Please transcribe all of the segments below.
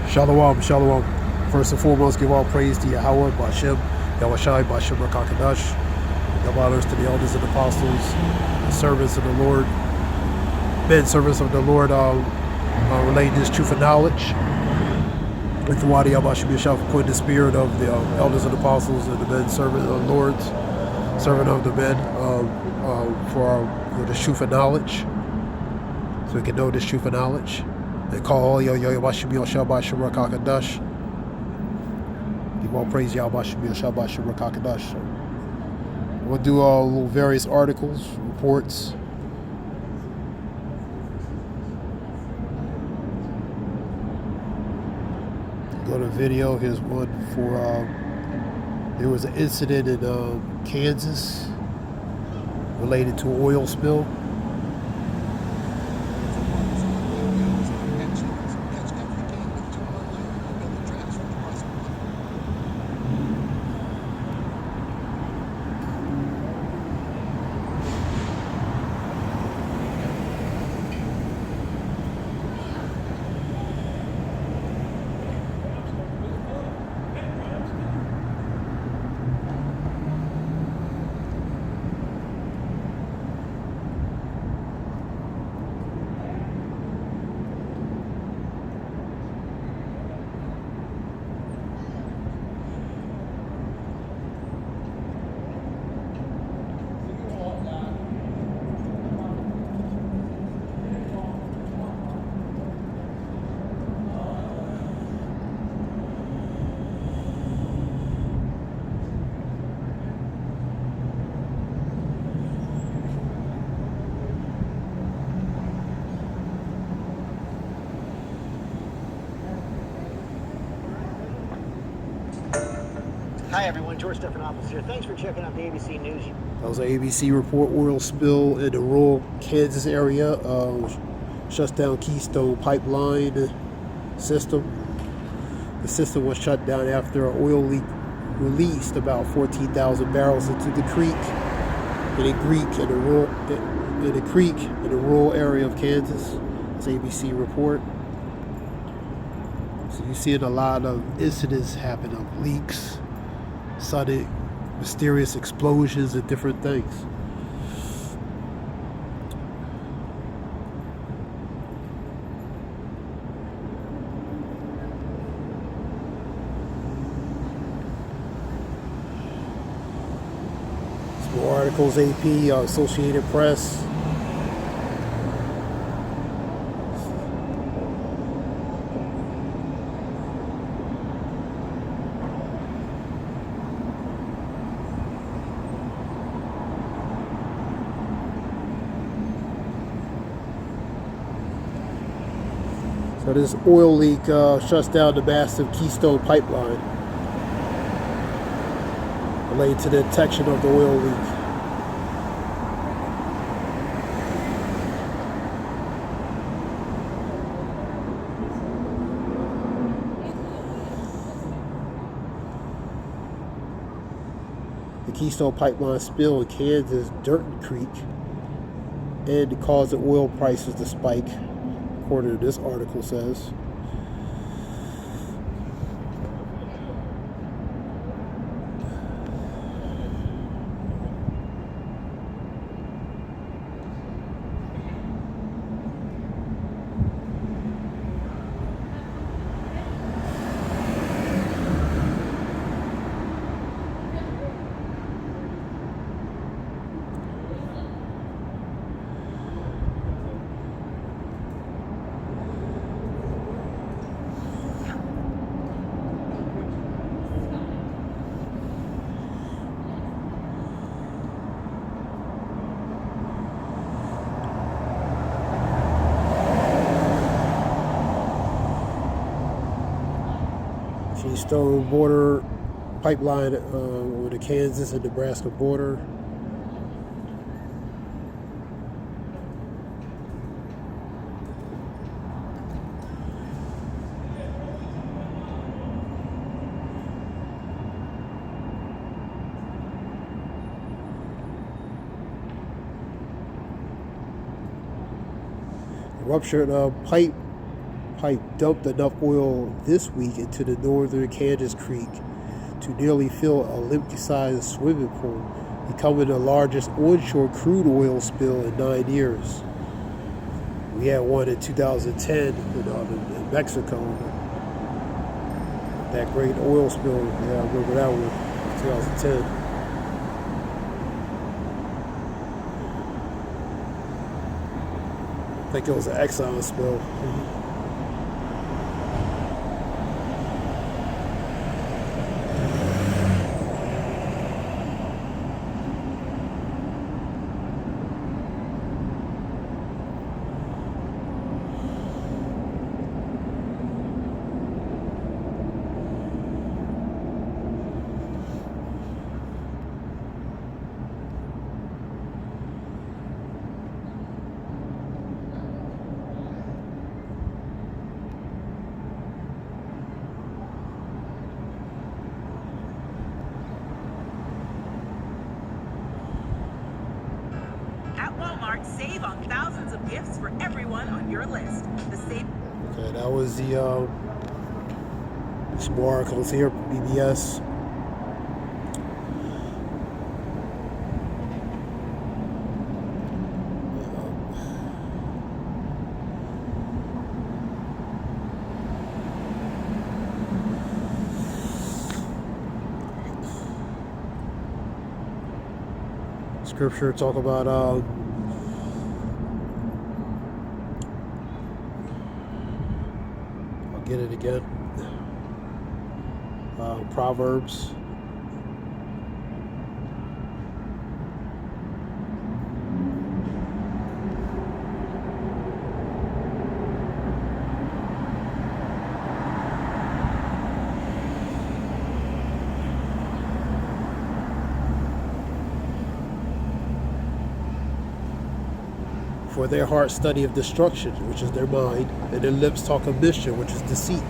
Shalom, shalom. First and foremost, give all praise to Yahweh, Bashem, Yahushai, Bashem, Rakakadash. Give honors to the elders and apostles, the servants of the Lord, men servants of the Lord, relating this truth and knowledge. With the Wadi Abashim Yashaf, put the spirit of the elders and apostles and the men servant of the Lord, servant of the men, for the truth and knowledge, so we can know this truth and knowledge. And call all Yahweh Shabbat Shabbat Kadash. Give all praise Yahweh Shabbat Shabbat Kadash. We'll do little various articles, reports. Go to video. Here's one for there was an incident in Kansas related to an oil spill. Hi everyone, George Stephanopoulos here. Thanks for checking out the ABC News. That was an ABC report. Oil spill in the rural Kansas area. Shuts down Keystone pipeline system. The system was shut down after an oil leak released about 14,000 barrels into the creek in the rural area of Kansas. It's ABC report. So you're seeing a lot of incidents happen of leaks, sudden mysterious explosions and different things. Some more articles, AP, Associated Press. So this oil leak shuts down the massive Keystone pipeline related to the detection of the oil leak. The Keystone pipeline spill in Kansas Durton Creek and caused the oil prices to spike, according to this article says. Keystone border pipeline over the Kansas and Nebraska border. Ruptured pipe pipe dumped enough oil this week into the northern Kansas Creek to nearly fill a Olympic-sized swimming pool, becoming the largest onshore crude oil spill in 9 years. We had one in 2010 in Mexico. That great oil spill, yeah, I remember that one, 2010. I think it was an Exxon spill. Save on thousands of gifts for everyone on your list. Okay, that was the some more articles here, BBS. Scripture talk about get it again. Proverbs. For their heart study of destruction, which is their mind, and their lips talk of mischief, which is deceit.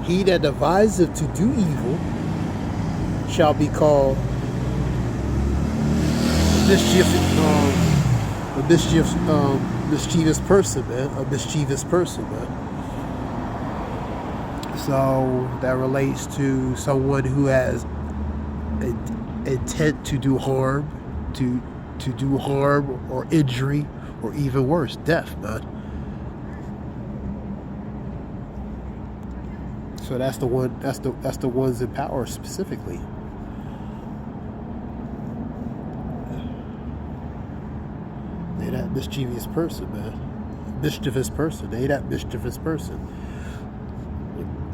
He that deviseth to do evil shall be called mischievous person, man. A mischievous person, man. So that relates to someone who has intent to do harm, to do harm or injury, or even worse, death, man. So that's the one. That's the ones in power specifically. They that mischievous person, man. Mischievous person. They that mischievous person.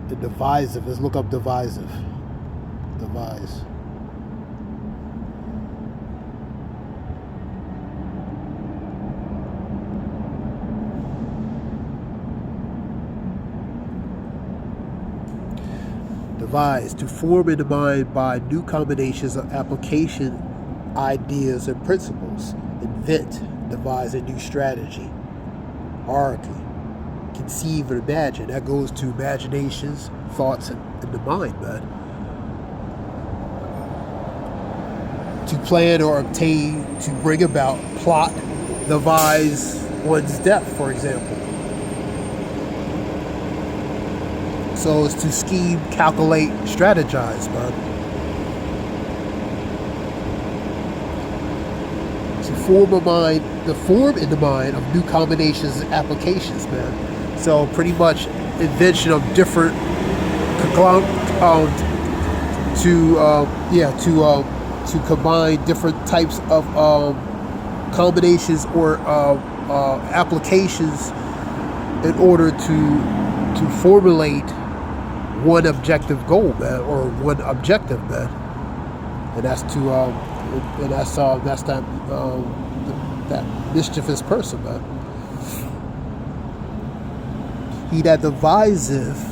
The divisive. Let's look up divisive. Devise. Devise, to form in the mind by new combinations of application, ideas, and principles. Invent, devise a new strategy. Oracle, conceive and imagine. That goes to imaginations, thoughts, and the mind, man. To plan or obtain, to bring about, plot, devise one's death, for example. So it's to scheme, calculate, strategize, man. To form a mind, the form in the mind of new combinations and applications, man. So pretty much invention of different to combine different types of combinations or applications in order to formulate one objective goal, man, or one objective, man, and that's that mischievous person, man. He that deviseth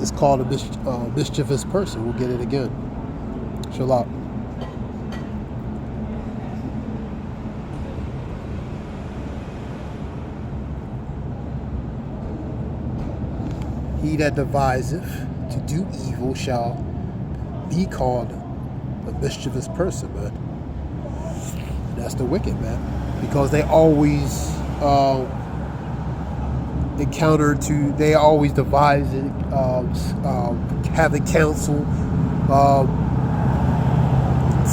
is called a mischievous person. We'll get it again. Shalom. he that deviseth to do evil shall be called a mischievous person, man. And that's the wicked, man. Because they always they always devise it, having counsel,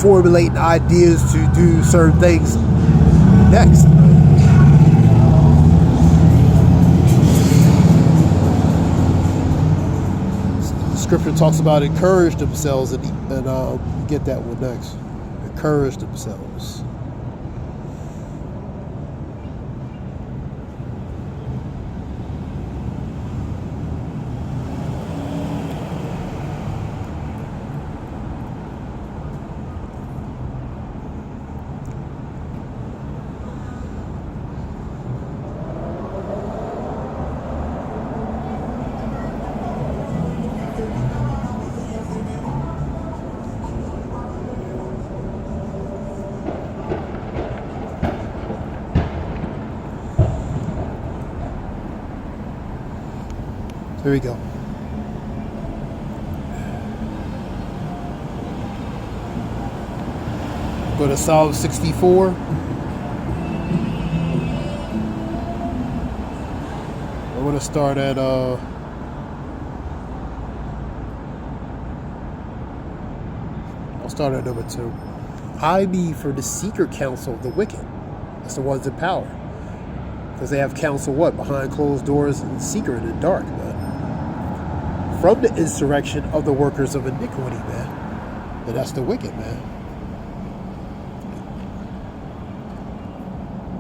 formulating ideas to do certain things next. Scripture talks about encourage themselves, and get that one next. Encourage themselves. Here we go. Go to Psalm 64. I'm going to start at I'll start at number 2. Hide me from the secret counsel of the wicked. That's the ones in power. Because they have counsel what? Behind closed doors and secret and dark, man. From the insurrection of the workers of iniquity, man. And that's the wicked, man.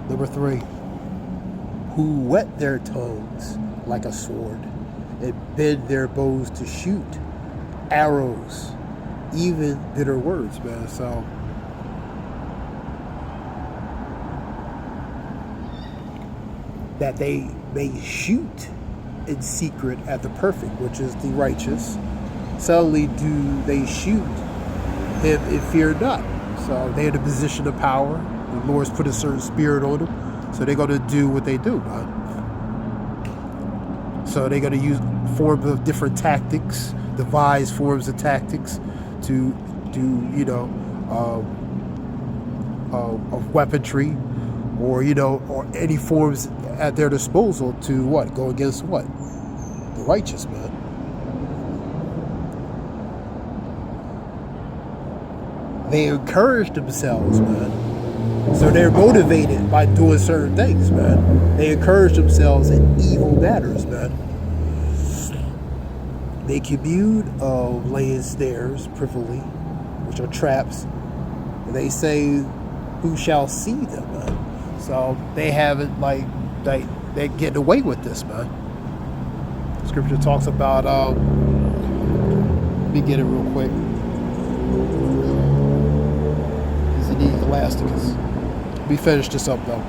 Number 3. Who whet their tongues like a sword and bend their bows to shoot arrows, even bitter words, man. So that they may shoot in secret at the perfect, which is the righteous. Suddenly do they shoot him and fear not. So they're in a position of power. The Lord's put a certain spirit on them. So they're going to do what they do, man. So they're going to use forms of different tactics, devise forms of tactics to of weaponry, or or any forms at their disposal to what? Go against what? The righteous, man. They encourage themselves, man. So they're motivated by doing certain things, man. They encourage themselves in evil matters, man. They commune of laying snares privily, which are traps. And they say, who shall see them, man? So they haven't, they're getting away with this, man. Scripture talks about, let me get it real quick. Is it Elasticus? Let me finish this up, though.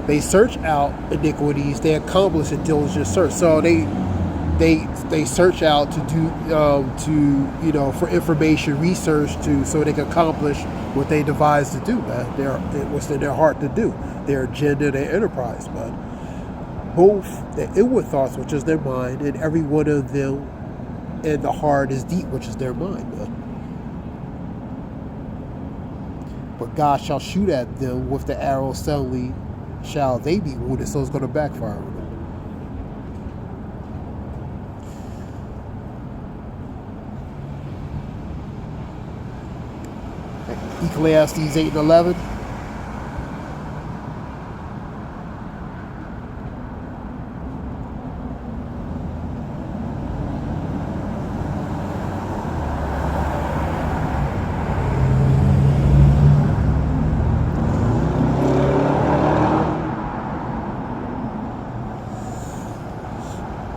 They search out iniquities. They accomplish a diligent search. So they search out to do for information, research so they can accomplish what they devise to do, man. What's in their heart to do, their agenda, their enterprise, man. Both the inward thoughts, which is their mind, and every one of them, and the heart is deep, which is their mind, man. But God shall shoot at them with the arrow, suddenly shall they be wounded. So it's going to backfire on them. Ecclesiastes 8 and 11.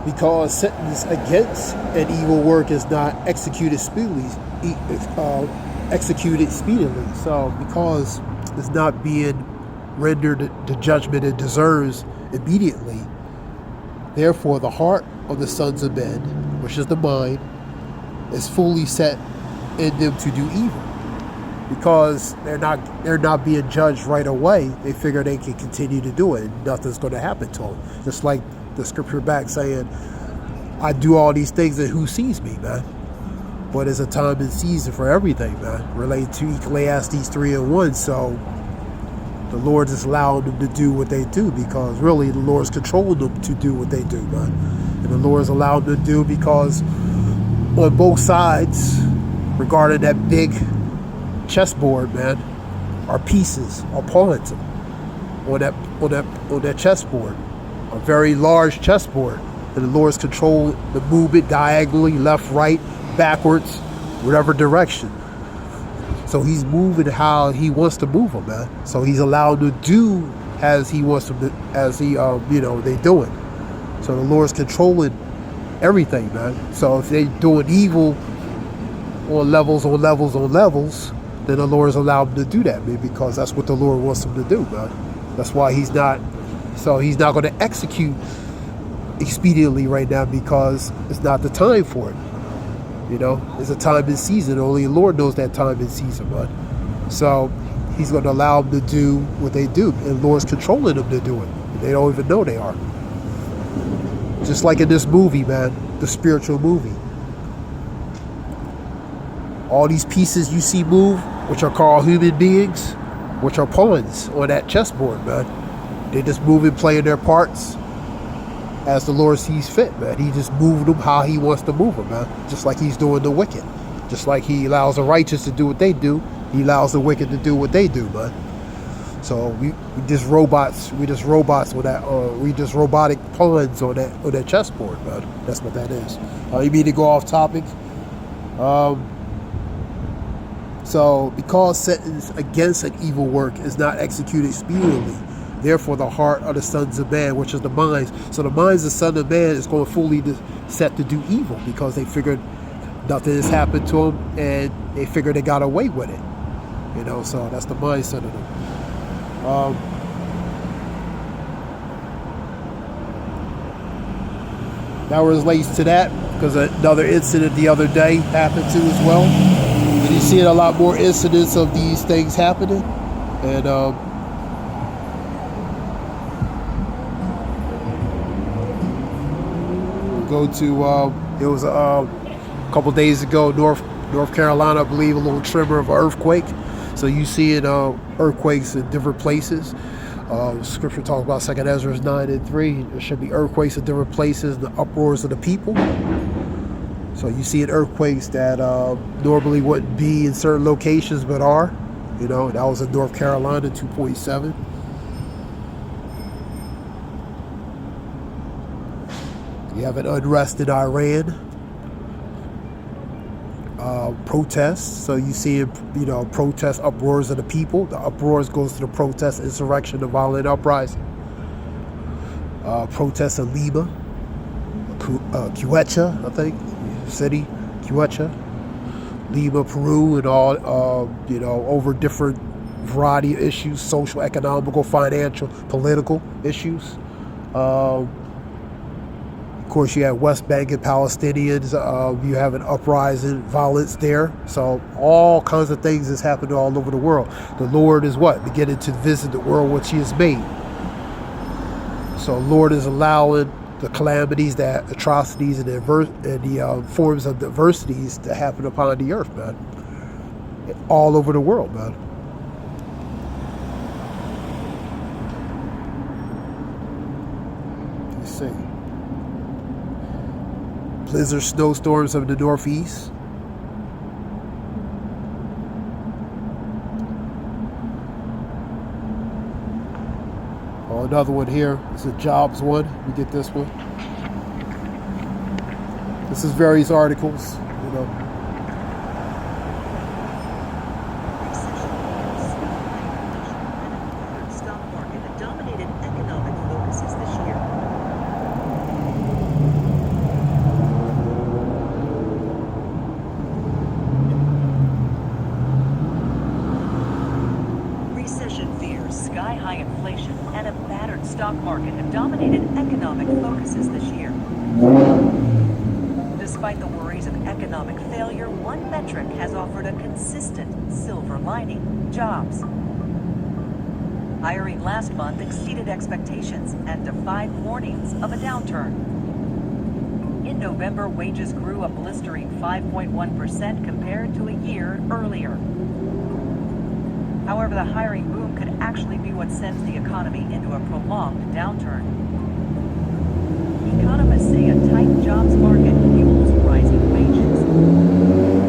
Because sentence against an evil work is not executed speedily. So because it's not being rendered the judgment it deserves immediately, therefore the heart of the sons of men, which is the mind, is fully set in them to do evil. Because they're not being judged right away, they figure they can continue to do it and nothing's going to happen to them. Just like the scripture back saying, I do all these things, and who sees me, man? But it's a time and season for everything, man, related to Ecclesiastes 3:1. So the Lord is allowing them to do what they do, because really the Lord's controlling them to do what they do, man. And the Lord's allowing them to do because on both sides, regarding that big chessboard, man, are pieces, are pawns on that chessboard, a very large chessboard. And the Lord's control the movement diagonally, left, right, backwards, whatever direction. So he's moving how he wants to move them, man. So he's allowed to do as he wants them to, as he, they do it. So the Lord's controlling everything, man. So if they doing evil on levels, then the Lord's allowed them to do that, man, because that's what the Lord wants them to do, man. That's why he's not going to execute expediently right now, because it's not the time for it. It's a time and season. Only the Lord knows that time and season, man. So he's going to allow them to do what they do, and the Lord's controlling them to do it. They don't even know they are. Just like in this movie, man, the spiritual movie. All these pieces you see move, which are called human beings, which are pawns on that chessboard, man. They just move and play their parts as the Lord sees fit, man. He just moved them how he wants to move them, man. Just like he's doing the wicked. Just like he allows the righteous to do what they do, he allows the wicked to do what they do, man. So we just robots. We just robots with that. We just robotic pawns on that chessboard, man. That's what that is. You mean to go off topic? So because sentence against an evil work is not executed speedily, therefore the heart of the sons of man, which is the minds. So the minds of the son of man is going fully set to do evil, because they figured nothing has happened to them, and they figured they got away with it. So that's the mindset of them. That relates to that, because another incident the other day happened too as well. And you're seeing a lot more incidents of these things happening. And go to it was a couple days ago, North Carolina, I believe, a little tremor of an earthquake. So you see earthquakes in different places. Scripture talks about 2 Ezra 9:3. There should be earthquakes in different places, the uproars of the people. So you see earthquakes that normally wouldn't be in certain locations but are. That was in North Carolina, 2.7. You have an unrest in Iran. Protests. So you see, protests, uproars of the people. The uproars goes to the protest, insurrection, the violent uprising. Protests in Lima, Quechua, I think, city, Quechua, Lima, Peru, and all, over different variety of issues, social, economical, financial, political issues. Of course, you have West Bank and Palestinians. You have an uprising, violence there. So all kinds of things is happening all over the world. The Lord is beginning to visit the world which he has made. So Lord is allowing the calamities, the atrocities, and the forms of diversities to happen upon the earth, man. All over the world, man. Let's see. Blizzard snowstorms of the Northeast. Oh, another one here. It's a jobs one. We get this one. This is various articles, Stock market that dominated economic focuses this year. Recession fears, sky-high inflation, and a battered stock market have dominated economic focuses this year. Despite the worries of economic failure, one metric has offered a consistent silver lining: jobs. Hiring last month exceeded expectations and defied warnings of a downturn. In November, wages grew a blistering 5.1% compared to a year earlier. However, the hiring boom could actually be what sends the economy into a prolonged downturn. Economists say a tight jobs market fuels rising wages.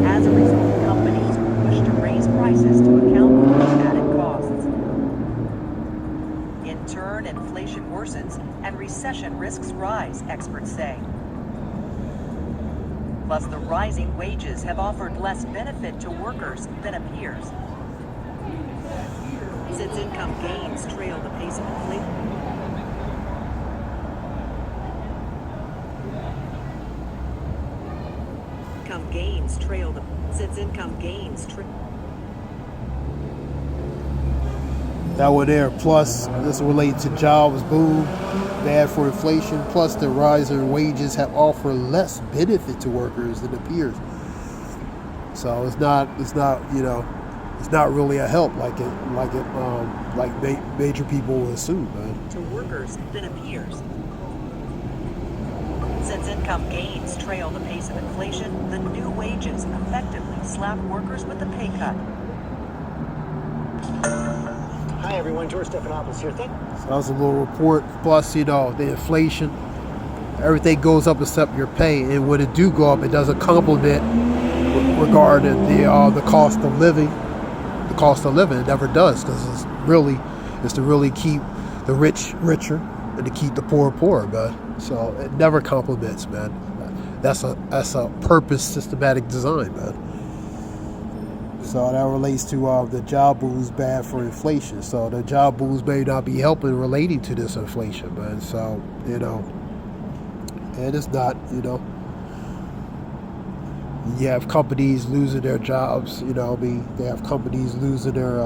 As a result, companies push to raise prices to account for added costs. In turn, inflation worsens and recession risks rise, experts say. Plus, the rising wages have offered less benefit to workers than appears. Since income gains trail the pace of inflation. That one there. Plus, this related to jobs boom, bad for inflation. Plus, the rise in wages have offered less benefit to workers than appears. So it's not really a help like major people will assume, man. To workers than appears. Since income gains trail the pace of inflation, the new wages effectively slap workers with a pay cut. Hi everyone, George Stephanopoulos here. So that was a little report. Plus, the inflation, everything goes up except your pay, and when it do go up, it doesn't complement regarding the cost of living. The cost of living, it never does, because it's to really keep the rich richer and to keep the poor poorer, man. So it never complements, man. That's a purpose, systematic design, man. So that relates to the job boom's bad for inflation. So the job booms may not be helping relating to this inflation, man. So and it's not, You have companies losing their jobs, they have companies losing their,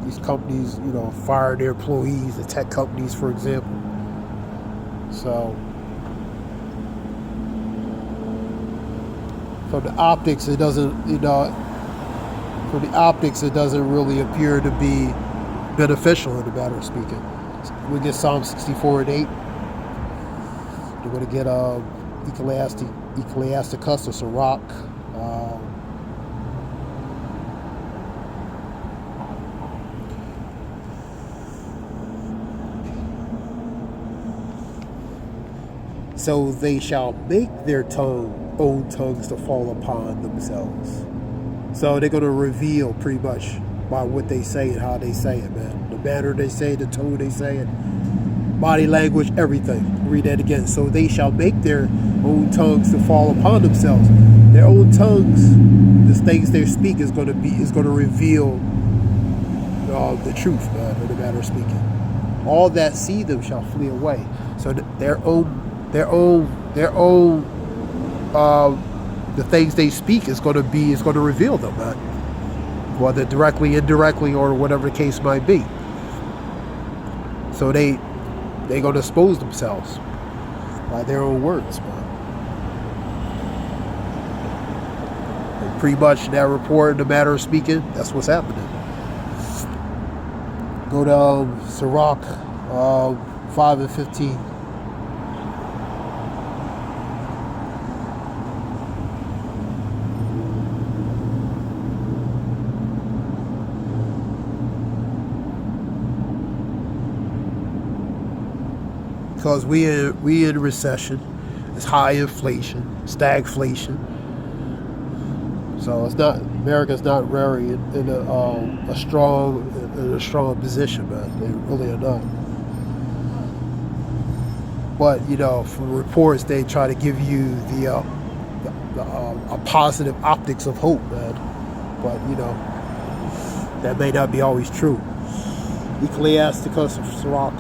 these companies, fire their employees, the tech companies, for example. So, from the optics, it doesn't really appear to be beneficial in the matter of speaking. We get Psalm 64:8. We're going to get Ecclesiasticus or Sirach. So they shall make their own tongues to fall upon themselves. So they're going to reveal pretty much by what they say and how they say it, man. The manner they say it, the tone they say it, body language, everything. Read that again. So they shall make their own tongues to fall upon themselves. Their own tongues, the things they speak is going to reveal the truth, man, in the matter of speaking. All that see them shall flee away. So the things they speak is going to reveal them, man. Whether directly, indirectly, or whatever the case might be. So they're going to expose themselves by their own words, man. And pretty much that report, in the matter of speaking, that's what's happening. Go to Sirach 5:15. Because we in recession, it's high inflation, stagflation. So America's not very in a strong position, man. They really are not. But from reports, they try to give you a positive optics of hope, man. But that may not be always true. Ecclesiasticus of Sirach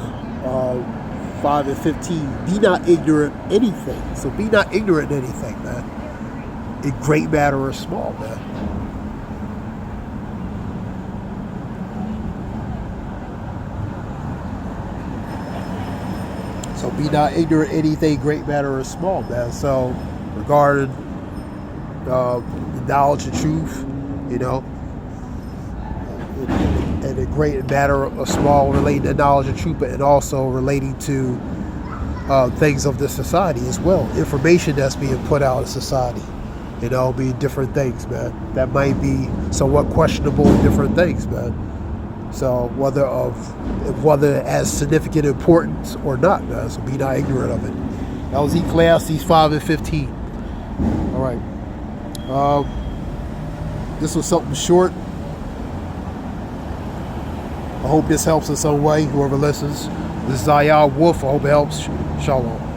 5:15. Be not ignorant anything. So be not ignorant anything, man. In great matter or small, man. So be not ignorant anything, great matter or small, man. So regarding the knowledge of truth, and a great matter or small relating to knowledge of truth, and also relating to things of the society as well. Information that's being put out in society. You know, be different things, man. That might be somewhat questionable different things, man. So whether it has significant importance or not, man. So be not ignorant of it. That was Ecclesiastes 5:15. All right. This was something short. I hope this helps in some way, whoever listens. This is Zayah Wolf. I hope it helps. Shalom.